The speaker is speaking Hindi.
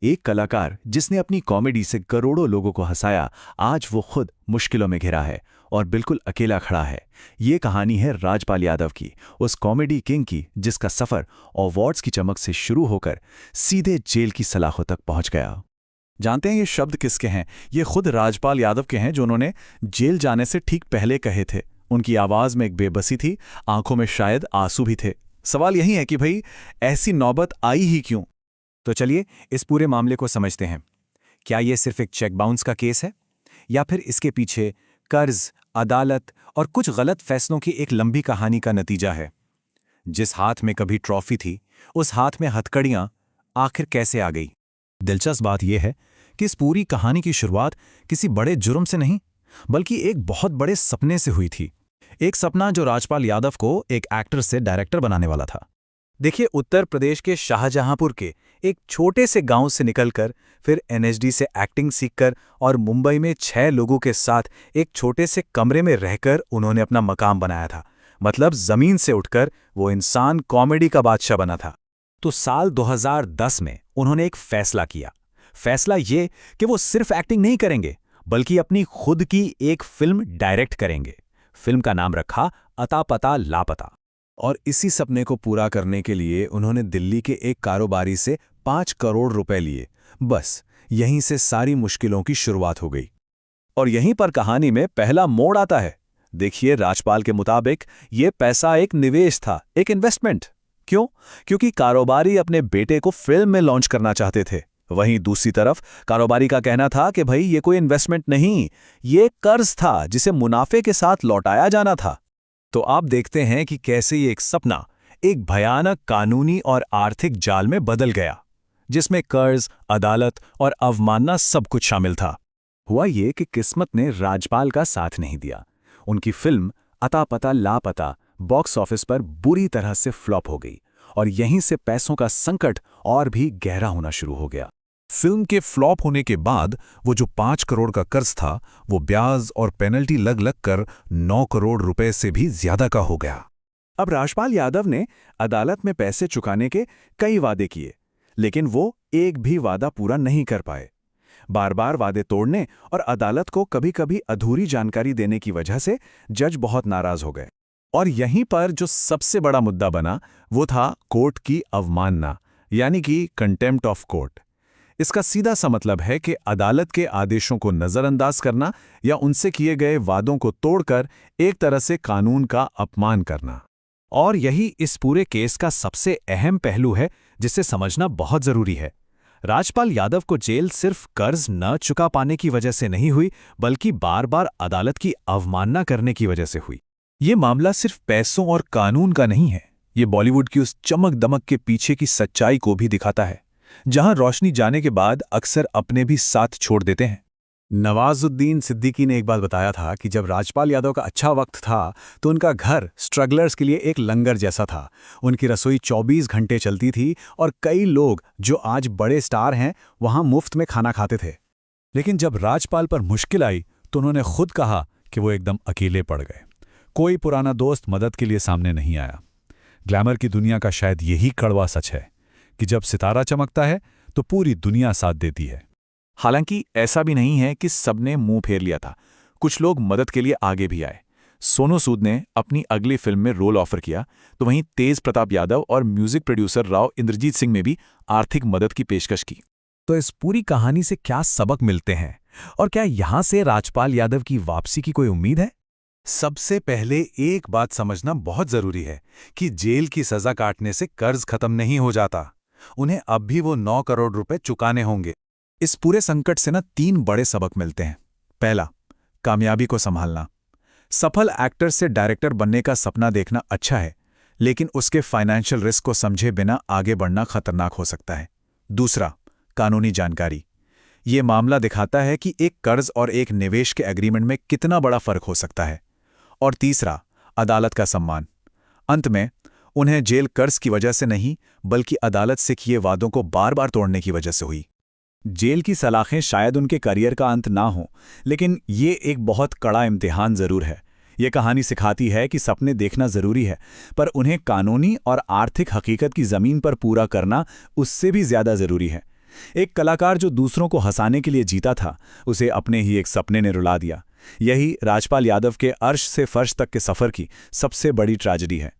एक कलाकार जिसने अपनी कॉमेडी से करोड़ों लोगों को हंसाया, आज वो खुद मुश्किलों में घिरा है और बिल्कुल अकेला खड़ा है। ये कहानी है राजपाल यादव की, उस कॉमेडी किंग की जिसका सफर अवार्ड्स की चमक से शुरू होकर सीधे जेल की सलाखों तक पहुंच गया। जानते हैं ये शब्द किसके हैं? ये खुद राजपाल यादव के हैं, जो उन्होंने जेल जाने से ठीक पहले कहे थे। उनकी आवाज़ में एक बेबसी थी, आंखों में शायद आंसू भी थे। सवाल यही है कि भाई ऐसी नौबत आई ही क्यों? तो चलिए इस पूरे मामले को समझते हैं। क्या ये सिर्फ एक चेक बाउंस का केस है, या फिर इसके पीछे कर्ज, अदालत और कुछ गलत फैसलों की एक लंबी कहानी का नतीजा है? जिस हाथ में कभी ट्रॉफी थी, उस हाथ में हथकड़ियां आखिर कैसे आ गई? दिलचस्प बात यह है कि इस पूरी कहानी की शुरुआत किसी बड़े जुर्म से नहीं, बल्कि एक बहुत बड़े सपने से हुई थी। एक सपना जो राजपाल यादव को एक एक्टर से डायरेक्टर बनाने वाला था। देखिए, उत्तर प्रदेश के शाहजहांपुर के एक छोटे से गांव से निकलकर फिर एनएसडी से एक्टिंग सीखकर और मुंबई में 6 लोगों के साथ एक छोटे से कमरे में रहकर उन्होंने अपना मकाम बनाया था। मतलब जमीन से उठकर वो इंसान कॉमेडी का बादशाह बना था। तो साल 2010 में उन्होंने एक फैसला किया। फैसला ये कि वो सिर्फ एक्टिंग नहीं करेंगे, बल्कि अपनी खुद की एक फिल्म डायरेक्ट करेंगे। फिल्म का नाम रखा अता पता लापता। और इसी सपने को पूरा करने के लिए उन्होंने दिल्ली के एक कारोबारी से 5 करोड़ रुपए लिए। बस यहीं से सारी मुश्किलों की शुरुआत हो गई। और यहीं पर कहानी में पहला मोड़ आता है। देखिए, राजपाल के मुताबिक ये पैसा एक निवेश था, एक इन्वेस्टमेंट। क्यों? क्योंकि कारोबारी अपने बेटे को फिल्म में लॉन्च करना चाहते थे। वहीं दूसरी तरफ कारोबारी का कहना था कि भाई ये कोई इन्वेस्टमेंट नहीं, ये कर्ज था जिसे मुनाफे के साथ लौटाया जाना था। तो आप देखते हैं कि कैसे ये एक सपना एक भयानक कानूनी और आर्थिक जाल में बदल गया, जिसमें कर्ज, अदालत और अवमानना सब कुछ शामिल था। हुआ ये कि किस्मत ने राजपाल का साथ नहीं दिया। उनकी फिल्म अता पता लापता बॉक्स ऑफिस पर बुरी तरह से फ्लॉप हो गई और यहीं से पैसों का संकट और भी गहरा होना शुरू हो गया। फिल्म के फ्लॉप होने के बाद वो जो 5 करोड़ का कर्ज था, वो ब्याज और पेनल्टी लग लग कर 9 करोड़ रुपए से भी ज्यादा का हो गया। अब राजपाल यादव ने अदालत में पैसे चुकाने के कई वादे किए, लेकिन वो एक भी वादा पूरा नहीं कर पाए। बार बार वादे तोड़ने और अदालत को कभी कभी अधूरी जानकारी देने की वजह से जज बहुत नाराज हो गए। और यहीं पर जो सबसे बड़ा मुद्दा बना, वो था कोर्ट की अवमानना, यानी कि कंटेम्प्ट ऑफ कोर्ट। इसका सीधा सा मतलब है कि अदालत के आदेशों को नजरअंदाज करना या उनसे किए गए वादों को तोड़कर एक तरह से कानून का अपमान करना। और यही इस पूरे केस का सबसे अहम पहलू है, जिसे समझना बहुत जरूरी है। राजपाल यादव को जेल सिर्फ कर्ज न चुका पाने की वजह से नहीं हुई, बल्कि बार बार अदालत की अवमानना करने की वजह से हुई। ये मामला सिर्फ पैसों और कानून का नहीं है, ये बॉलीवुड की उस चमक दमक के पीछे की सच्चाई को भी दिखाता है, जहां रोशनी जाने के बाद अक्सर अपने भी साथ छोड़ देते हैं। नवाजुद्दीन सिद्दीकी ने एक बात बताया था कि जब राजपाल यादव का अच्छा वक्त था तो उनका घर स्ट्रगलर्स के लिए एक लंगर जैसा था। उनकी रसोई 24 घंटे चलती थी और कई लोग जो आज बड़े स्टार हैं वहां मुफ्त में खाना खाते थे। लेकिन जब राजपाल पर मुश्किल आई तो उन्होंने खुद कहा कि वो एकदम अकेले पड़ गए। कोई पुराना दोस्त मदद के लिए सामने नहीं आया। ग्लैमर की दुनिया का शायद यही कड़वा सच है कि जब सितारा चमकता है तो पूरी दुनिया साथ देती है। हालांकि ऐसा भी नहीं है कि सबने मुंह फेर लिया था। कुछ लोग मदद के लिए आगे भी आए। सोनू सूद ने अपनी अगली फिल्म में रोल ऑफर किया, तो वहीं तेज प्रताप यादव और म्यूजिक प्रोड्यूसर राव इंद्रजीत सिंह ने भी आर्थिक मदद की पेशकश की। तो इस पूरी कहानी से क्या सबक मिलते हैं, और क्या यहां से राजपाल यादव की वापसी की कोई उम्मीद है? सबसे पहले एक बात समझना बहुत जरूरी है कि जेल की सजा काटने से कर्ज खत्म नहीं हो जाता। उन्हें अब भी वो 9 करोड़ रुपए चुकाने होंगे। इस पूरे संकट से 3 बड़े सबक मिलते हैं। पहला, कामयाबी को संभालना। सफल एक्टर से डायरेक्टर बनने का सपना देखना अच्छा है, लेकिन उसके फाइनेंशियल रिस्क को समझे बिना आगे बढ़ना खतरनाक हो सकता है। दूसरा, कानूनी जानकारी। ये मामला दिखाता है कि एक कर्ज और एक निवेश के एग्रीमेंट में कितना बड़ा फर्क हो सकता है। और तीसरा, अदालत का सम्मान। अंत में उन्हें जेल कर्ज की वजह से नहीं, बल्कि अदालत से किए वादों को बार बार तोड़ने की वजह से हुई। जेल की सलाखें शायद उनके करियर का अंत ना हो, लेकिन ये एक बहुत कड़ा इम्तिहान जरूर है। ये कहानी सिखाती है कि सपने देखना जरूरी है, पर उन्हें कानूनी और आर्थिक हकीकत की जमीन पर पूरा करना उससे भी ज्यादा जरूरी है। एक कलाकार जो दूसरों को हंसाने के लिए जीता था, उसे अपने ही एक सपने ने रुला दिया। यही राजपाल यादव के अर्श से फर्श तक के सफ़र की सबसे बड़ी ट्रेजेडी है।